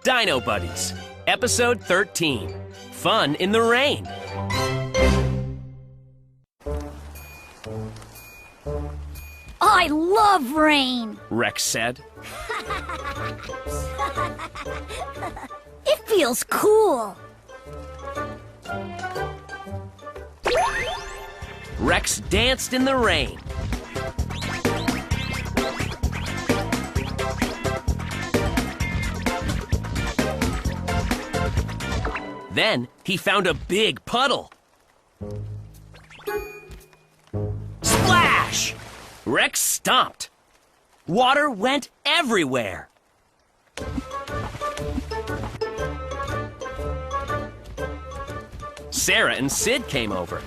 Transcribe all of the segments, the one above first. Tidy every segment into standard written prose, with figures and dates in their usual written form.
Dino Buddies, Episode 13, Fun in the Rain. I love rain. Rex said. It feels cool. Rex danced in the rain. Then he found a big puddle. Splash! Rex stomped. Water went everywhere. Sarah and Sid came over.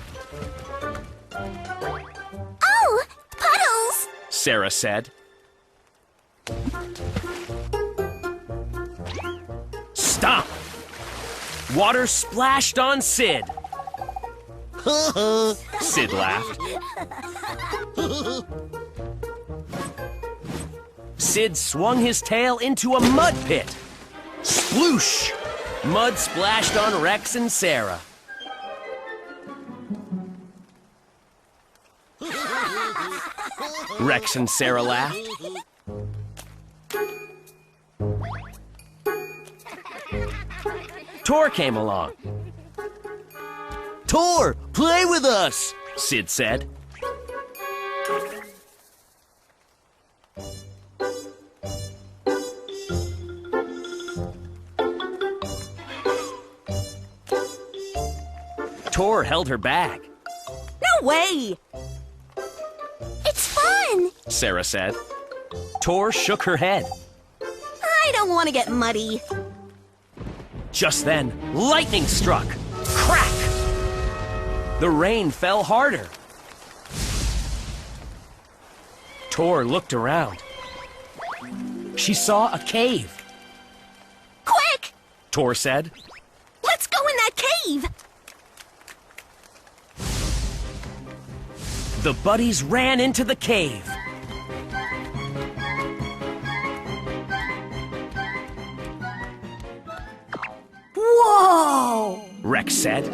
Oh, puddles! Sarah said. Stop! Water splashed on Sid. Sid laughed. Sid swung his tail into a mud pit. Sploosh! Mud splashed on Rex and Sarah. Rex and Sarah laughed. Tor came along. Tor, play with us, Sid said. Tor held her bag. No way! It's fun! Sarah said. Tor shook her head. I don't want to get muddy. Just then, lightning struck. Crack! The rain fell harder. Tor looked around. She saw a cave. Quick! Tor said. Let's go in that cave! The buddies ran into the cave. Whoa! Rex said.